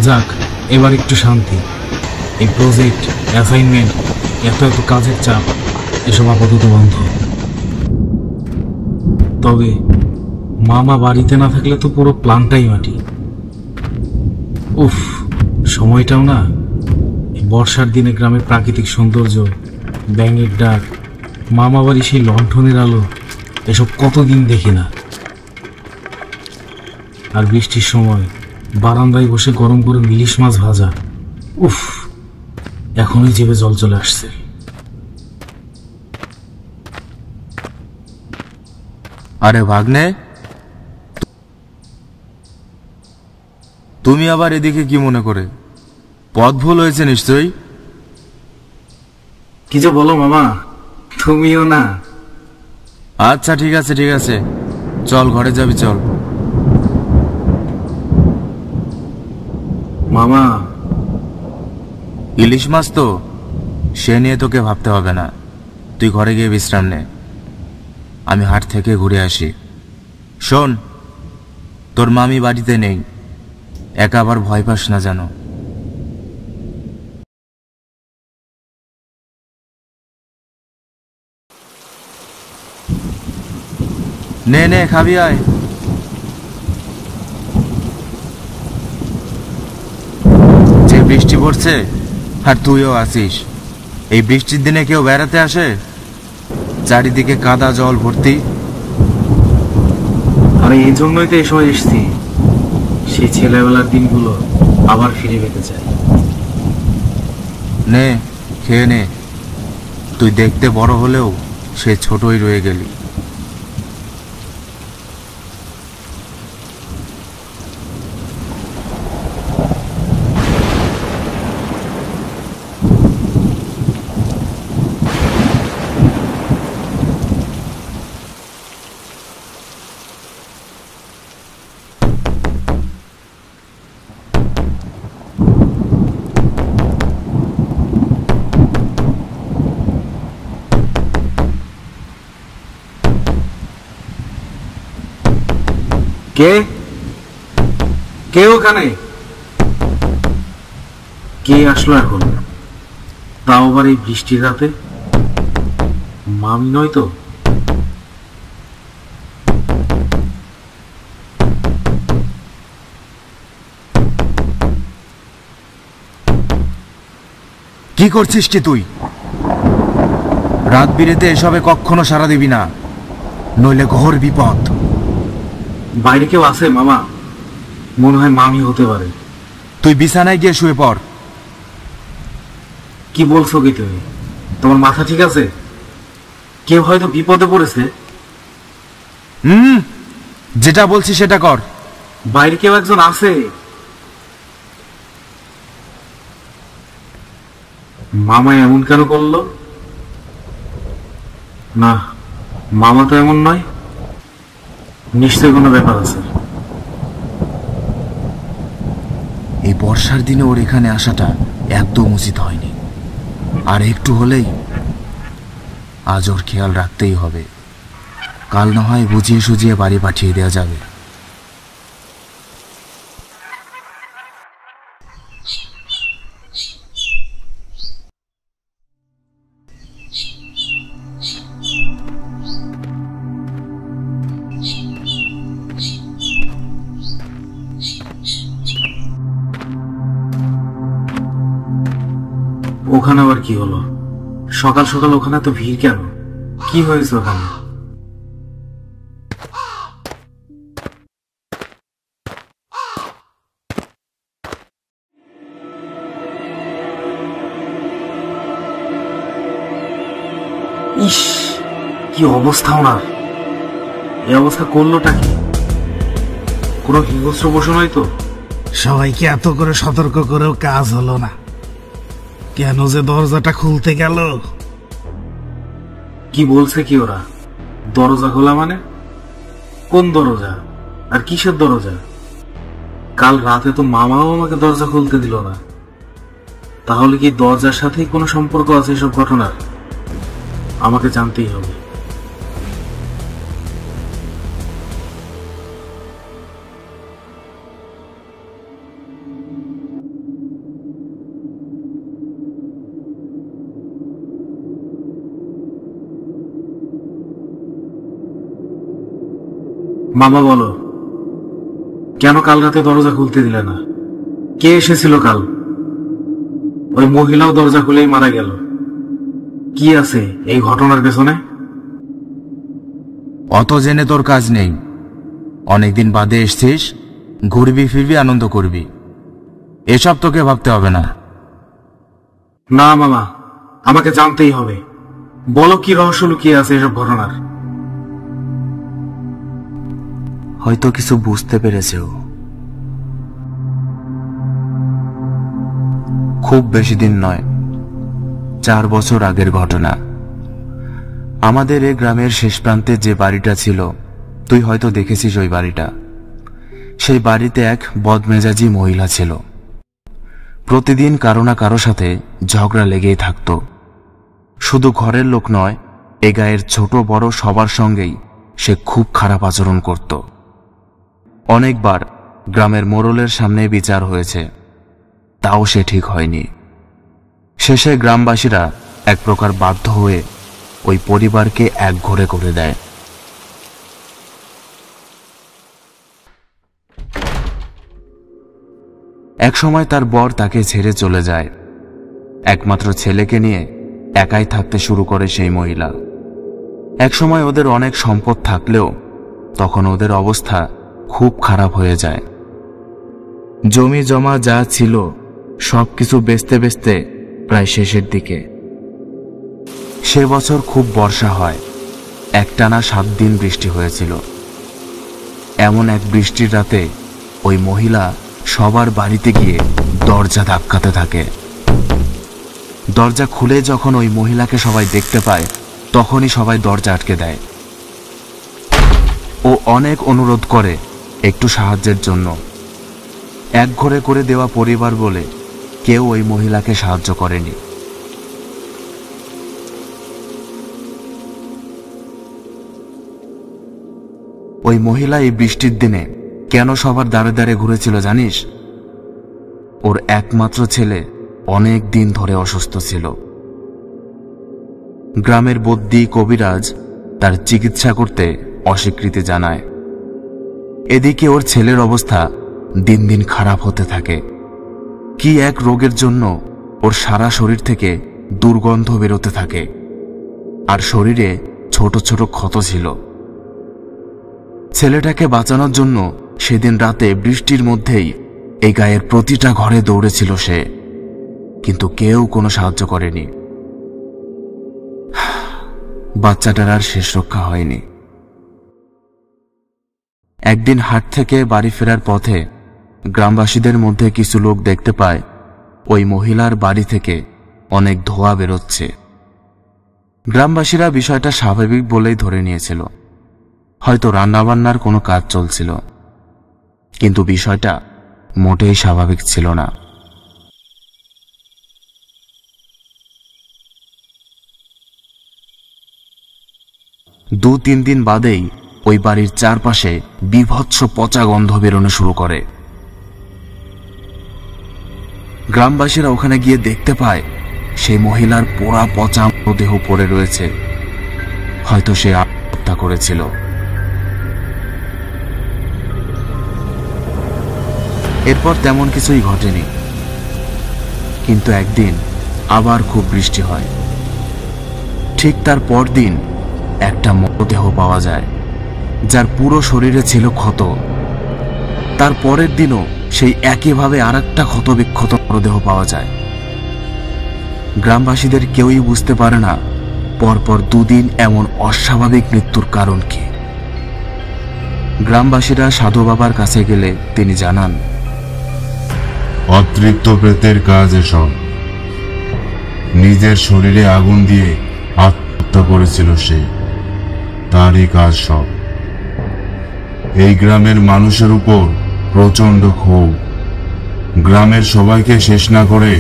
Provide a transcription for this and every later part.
যাক, এবার একটু শান্তি। এই প্রজেক্ট, অ্যাসাইনমেন্ট, এত এত কাজের চাপ, এসব আপাতত বন্ধ। তবে মামা বাড়িতে না থাকলে তো পুরো প্ল্যানটাই মাটি। উফ, সময়টাও না, বর্ষার দিনে গ্রামের প্রাকৃতিক সৌন্দর্য, ব্যাঙের ডাক, মামা বাড়ি সেই লণ্ঠনের আলো, এসব কতদিন দেখি না। আর বৃষ্টির সময় বারান্দায় বসে গরম করে ইলিশ মাছ ভাজা, উফ, এখনই জিভে জল চলে আসছে। আরে ভাগ্নে, তুমি আবার এদিকে কি মনে করে? পথ ভুল হয়েছে নিশ্চয়ই। কি যে বলো মামা, তুমিও না। আচ্ছা ঠিক আছে ঠিক আছে, চল ঘরে যাবি, চল। মামা, ইলিশ মাছ তো, সে নিয়ে তোকে ভাবতে হবে না। তুই ঘরে গিয়ে বিশ্রাম নে, আমি হাট থেকে ঘুরে আসি। শোন, তোর মামি বাড়িতে নেই, একা আবার ভয় পাস না জানো। নে নে, খাবি আয়। যে বৃষ্টি পড়ছে আর তুইও আসিস, এই বৃষ্টির দিনে কেউ বেড়াতে আসে? চারিদিকে কাদা জল ভর্তি। আরে এই জন্যই তো এই সময় এসছি, সেই ছেলেবেলার দিনগুলো আবার ফিরে পেতে চাই। নে, খেয়ে নে, তুই দেখতে বড় হলেও সে ছোটই রয়ে গেলি। কে কে ওখানে? কে আসলো এখন, তাও আবার এই বৃষ্টির রাতে? মামি নয় তো? কি করছিস কি তুই? রাত বিরেতে এসবে কখনো সাড়া দিবি না, নইলে ঘোর বিপদ। বাইরে কেউ আছে মামা? মনে হয় মামি হতে পারে। তুই বিছানায় গিয়ে শুয়ে পড়। কি বলছো কি তুমি? তোমার মাথা ঠিক আছে? কেউ হয়তো বিপদে পড়েছে। যেটা বলছি সেটা কর। বাইরে কেউ একজন আছে। মামা এমন কেন করলো? না, মামা তো এমন নয়, নিশ্চয় কোনো ব্যাপার আছে। এই বর্ষার দিনে ওর এখানে আসাটা একদম উচিত হয়নি, আর একটু হলেই আজ ওর খেয়াল রাখতেই হবে। কাল না হয় বুঝিয়ে সুঝিয়ে বাড়ি পাঠিয়ে দেওয়া যাবে। ওখানে আবার কি হলো? সকাল সকাল ওখানে তো ভিড় কেন? কি হয়েছে ওখানে? ইস, কি অবস্থা ওনার! এই অবস্থা করলোটা কি? কোনো হিংস্র পশু নয় তো? সবাইকে এত করে সতর্ক করেও কাজ হলো না, কেন যে দরজাটা খুলতে গেল? কি বলছে কি ওরা? দরজা খোলা মানে? কোন দরজা আর কিসের দরজা? কাল রাতে তো মামাও আমাকে দরজা খুলতে দিল না। তাহলে কি দরজার সাথে কোনো সম্পর্ক আছে এসব ঘটনার? আমাকে জানতেই হবে। মামা বলো, কেন কাল রাতে দরজা খুলতে দিলে না? কে এসেছিল কাল? ওই মহিলাও দরজা খুলেই মারা গেল। কি আছে এই ঘটনার পেছনে? অত জেনে তোর কাজ নেই। অনেকদিন বাদে এসছিস, ঘুরবি ফিরবি, আনন্দ করবি, এসব তোকে ভাবতে হবে না। না মামা, আমাকে জানতেই হবে। বলো কি রহস্য লুকিয়ে আছে এসব ঘটনার? হয়তো কিছু বুঝতে পেরেছে ও। খুব বেশি দিন নয়, 4 বছর আগের ঘটনা। আমাদের এই গ্রামের শেষ প্রান্তে যে বাড়িটা ছিল, তুই হয়তো দেখেছিস ওই বাড়িটা। সেই বাড়িতে এক বদমেজাজি মহিলা ছিল। প্রতিদিন কারো না কারো সাথে ঝগড়া লেগেই থাকত। শুধু ঘরের লোক নয়, এ গায়ের ছোট বড় সবার সঙ্গেই সে খুব খারাপ আচরণ করত। অনেকবার গ্রামের মোড়লের সামনে বিচার হয়েছে, তাও সে ঠিক হয়নি। শেষে গ্রামবাসীরা এক প্রকার বাধ্য হয়ে ওই পরিবারকে একঘরে করে দেয়। একসময় তার বর তাকে ছেড়ে চলে যায়। একমাত্র ছেলেকে নিয়ে একাই থাকতে শুরু করে সেই মহিলা। একসময় ওদের অনেক সম্পদ থাকলেও তখন ওদের অবস্থা খুব খারাপ হয়ে যায়। জমি জমা যা ছিল সবকিছু বেচতে বেচতে প্রায় শেষের দিকে। সে বছর খুব বর্ষা হয়, একটানা 7 দিন বৃষ্টি হয়েছিল। এমন এক বৃষ্টির রাতে ওই মহিলা সবার বাড়িতে গিয়ে দরজা ধাক্কাতে থাকে। দরজা খুলে যখন ওই মহিলাকে সবাই দেখতে পায়, তখনই সবাই দরজা আটকে দেয়। ও অনেক অনুরোধ করে একটু সাহায্যের জন্য। একঘরে করে দেওয়া পরিবার বলে কেউ ওই মহিলাকে সাহায্য করেনি। ওই মহিলা এই বৃষ্টির দিনে কেন সবার দ্বারে দ্বারে ঘুরেছিল জানিস? ওর একমাত্র ছেলে অনেক দিন ধরে অসুস্থ ছিল। গ্রামের বদ্যি কবিরাজ তার চিকিৎসা করতে অস্বীকৃতি জানায়। এদিকে ওর ছেলের অবস্থা দিন দিন খারাপ হতে থাকে। কি এক রোগের জন্য ওর সারা শরীর থেকে দুর্গন্ধ বেরোতে থাকে, আর শরীরে ছোট ছোট ক্ষত ছিল। ছেলেটাকে বাঁচানোর জন্য সেদিন রাতে বৃষ্টির মধ্যেই এই গায়ের প্রতিটা ঘরে দৌড়েছিল সে, কিন্তু কেউ কোনো সাহায্য করেনি। বাচ্চাটার আর শেষ রক্ষা হয়নি। একদিন হাট থেকে বাড়ি ফেরার পথে গ্রামবাসীদের মধ্যে কিছু লোক দেখতে পায় ওই মহিলার বাড়ি থেকে অনেক ধোঁয়া বেরোচ্ছে। গ্রামবাসীরা বিষয়টা স্বাভাবিক বলেই ধরে নিয়েছিল, হয়তো রান্নাবান্নার কোনো কাজ চলছিল। কিন্তু বিষয়টা মোটেই স্বাভাবিক ছিল না। দু তিন দিন বাদেই ওই বাড়ির চারপাশে বীভৎস পচা গন্ধ বেরোনো শুরু করে। গ্রামবাসীরা ওখানে গিয়ে দেখতে পায় সেই মহিলার পোড়া পচা দেহ পড়ে রয়েছে। হয়তো সে আত্মহত্যা করেছিল। এরপর তেমন কিছুই ঘটেনি, কিন্তু একদিন আবার খুব বৃষ্টি হয়। ঠিক তার পরদিন একটা মৃতদেহ পাওয়া যায়, যার পুরো শরীরে ছিল ক্ষত। তার পরের দিনও সেই একইভাবে আরেকটা ক্ষত বিক্ষত মৃতদেহ পাওয়া যায়। গ্রামবাসীদের কেউই বুঝতে পারে না পরপর 2 দিন এমন অস্বাভাবিক মৃত্যুর কারণ কি। গ্রামবাসীরা সাধু বাবার কাছে গেলে তিনি জানান, অতৃপ্ত প্রেতের কাজ এসব। নিজের শরীরে আগুন দিয়ে আত্মহত্যা করেছিল সে, তারই কাজ সব। এই গ্রামের মানুষের উপর প্রচন্ড ক্ষোভ। গ্রামের সবাইকে শেষ না করে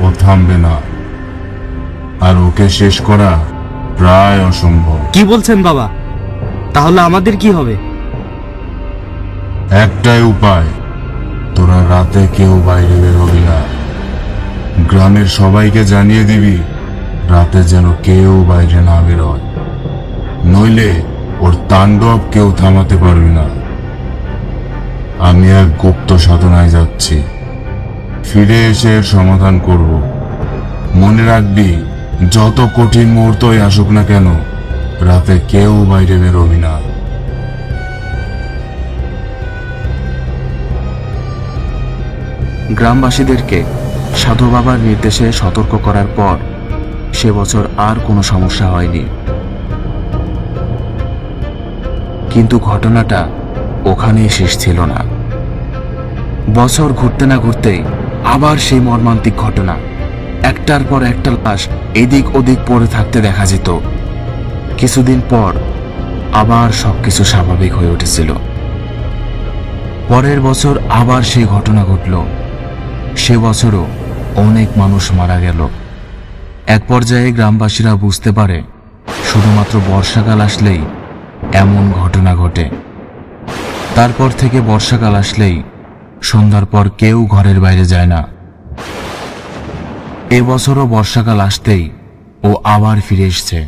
ও থামবে না, আর ওকে শেষ করা প্রায় অসম্ভব। কি বলছেন বাবা? তাহলে আমাদের কি হবে? একটাই উপায়, তোরা রাতে কেউ বাইরে বেরোবি না। গ্রামের সবাইকে জানিয়ে দিবি রাতে যেন কেউ বাইরে না বেরোয়, নইলে ওর তাণ্ডব কেউ থামাতে পারবে না। আমি এক গুপ্ত সাধনায় যাচ্ছি, ফিরে এসে এর সমাধান করব। মনে রাখবি, যত কঠিন মুহূর্তই আসুক না কেন, রাতে কেউ বাইরে বেরোবি না। গ্রামবাসীদেরকে সাধু বাবার নির্দেশে সতর্ক করার পর সে বছর আর কোনো সমস্যা হয়নি। কিন্তু ঘটনাটা ওখানেই শেষ ছিল না। বছর ঘুরতে না ঘুরতেই আবার সেই মর্মান্তিক ঘটনা। একটার পর একটা লাশ এদিক ওদিক পড়ে থাকতে দেখা যেত। কিছুদিন পর আবার সবকিছু স্বাভাবিক হয়ে উঠেছিল। পরের বছর আবার সেই ঘটনা ঘটল। সে বছরও অনেক মানুষ মারা গেল। এক পর্যায়ে গ্রামবাসীরা বুঝতে পারে শুধুমাত্র বর্ষাকাল আসলেই এমন ঘটনা ঘটে। তারপর থেকে বর্ষাকাল আসলেই সন্ধ্যার পর কেউ ঘরের বাইরে যায় না। এবছরও বর্ষাকাল আসতেই ও আবার ফিরে এসছে।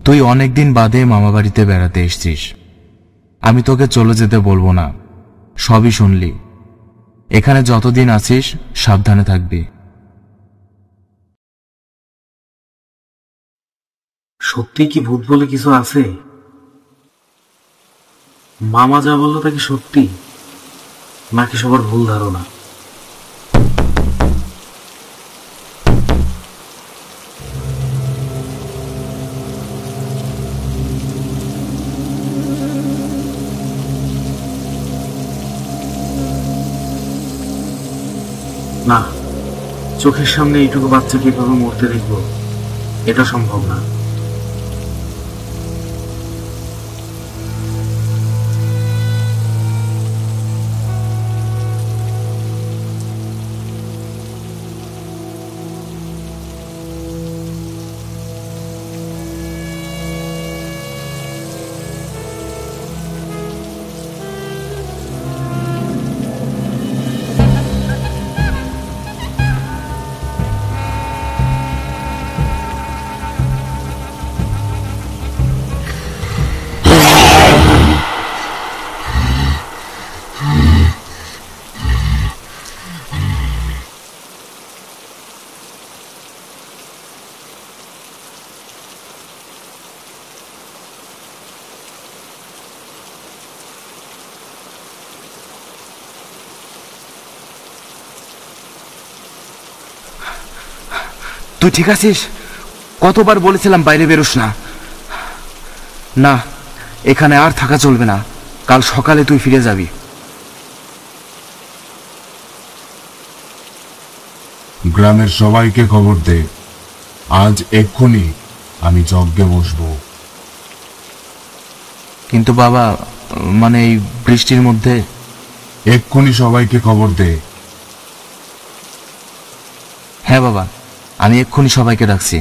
তুই অনেকদিন বাদে মামাবাড়িতে বেড়াতে এসছিস। আমি তোকে চলে যেতে বলবো না, সবই শুনলি। এখানে যতদিন আছিস সাবধানে থাকবি। সত্যি কি ভূত বলে কিছু আছে? মামা যা বললো তা কি সত্যি, নাকি সবার ভুল ধারণা? না, চোখের সামনে এইটুকু বাচ্চাকে এভাবে মরতে দেখবো, এটা সম্ভব না। তুই ঠিক আছিস? কতবার বলেছিলাম বাইরে বেরোস না। না, এখানে আর থাকা চলবে না। কাল সকালে তুই ফিরে যাবি। গ্রামের সবাইকে খবর দে, আজ এক্ষুনি আমি যজ্ঞে বসবো। কিন্তু বাবা, মানে এই বৃষ্টির মধ্যে? এক্ষুনি সবাইকে খবর দে। হ্যাঁ বাবা, আমি এক্ষুনি সবাইকে ডাকছি।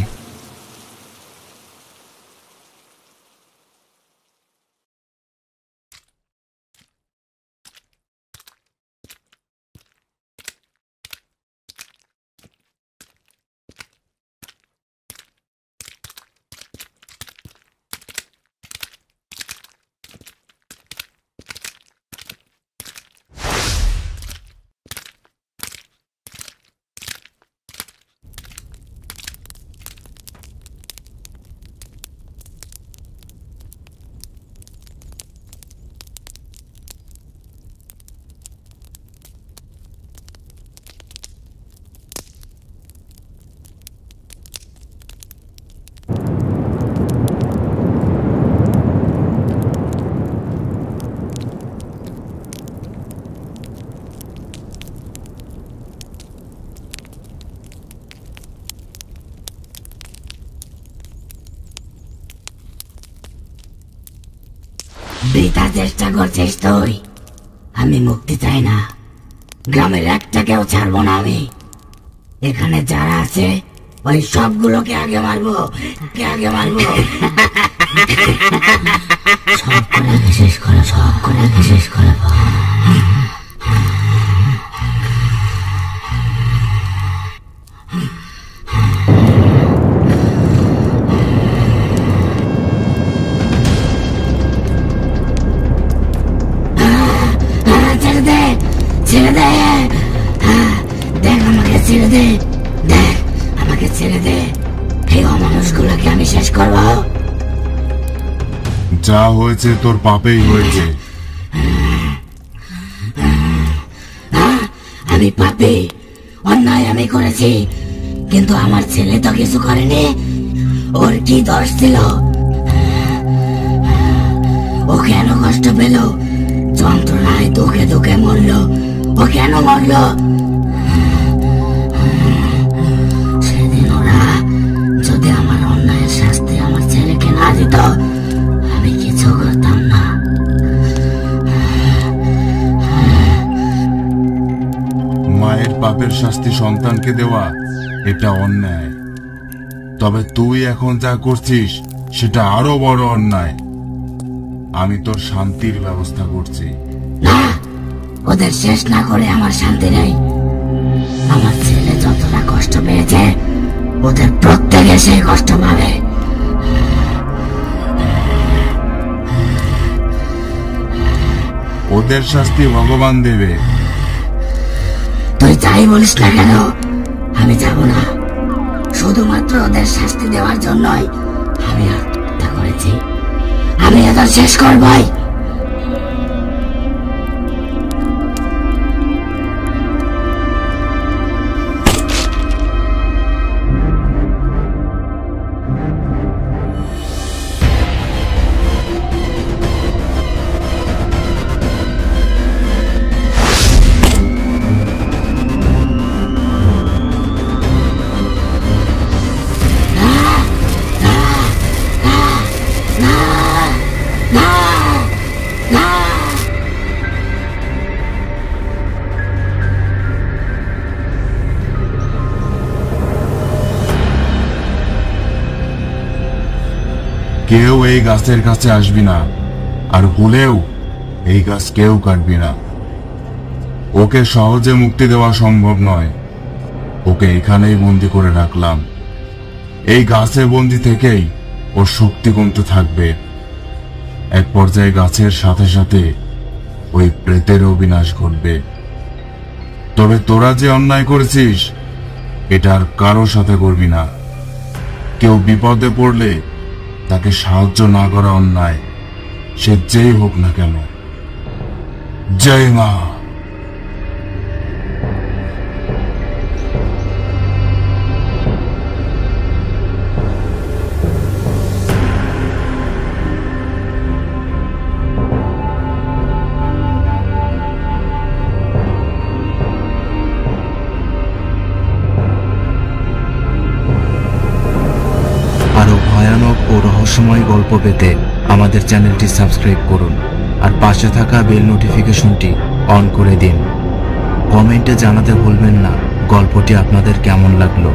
বৃথা চেষ্টা করছিস তুই। আমি মুক্তি চাই না, গ্রামের একটাকেও ছাড়বো না আমি। এখানে যারা আছে ওই সবগুলোকে আগে মারবো, সব করে শেষ করে, সব করে শেষ করে। ছেড়ে দে, দেখ আমাকে ছেড়ে দে। এই অমানুষগুলোকে আমি শেষ করব। যা হয়েছে তোর পাপেই হয়েছে। আমি পাপী, অন্যায় আমি করেছি, কিন্তু আমার ছেলে তো কিছু করেনি। ওর কি দোষ ছিল? ও কেন কষ্ট পেল? যন্ত্রণায় দুঃখে দুঃখে মরল। ও কেন মরল? সেদিন ওরা যদি আমার অন্যায়ের শাস্তি আমার ছেলেকে না দিত, আমি কিছু করতাম না। মায়ের পাপের শাস্তি সন্তানকে দেওয়া এটা অন্যায়, তবে তুই এখন যা করছিস সেটা আরো বড় অন্যায়। আমি তোর শান্তির ব্যবস্থা করছি। না, ওদের শেষ না করে আমার শান্তি নেই। আমার ছেলে যতটা কষ্ট পেয়েছে, ওদের প্রত্যেকে সেই কষ্ট পাবে। ওদের শাস্তি ভগবান দেবে। তুই যাই বলিস না কেন, আমি যাব না। শুধুমাত্র ওদের শাস্তি দেওয়ার জন্যই আমি আত্মহত্যা করেছি। আমি ওদের শেষ করবই। কেউ এই গাছের কাছে আসবি না, আর ভুলেও এই গাছ কেউ কাটবি না। ওকে সহজে মুক্তি দেওয়া সম্ভব নয়। ওকে এখানেই বন্দি করে রাখলাম। এই গাছে বন্দি থেকেই ওর শক্তি কমতে থাকবে। এক পর্যায়ে গাছের সাথে সাথে ওই প্রেতেরও বিনাশ ঘটবে। তবে তোরা যে অন্যায় করেছিস এটা আর কারোর সাথে করবি না। কেউ বিপদে পড়লে তাকে সাহায্য না করা অন্যায়, সে যেই হোক না কেন। জয় মা। আরো ভয়ানক ও রহস্যময় গল্প পেতে আমাদের চ্যানেলটি সাবস্ক্রাইব করুন আর পাশে থাকা বেল নোটিফিকেশনটি অন করে দিন। কমেন্টে জানাতে ভুলবেন না গল্পটি আপনাদের কেমন লাগলো।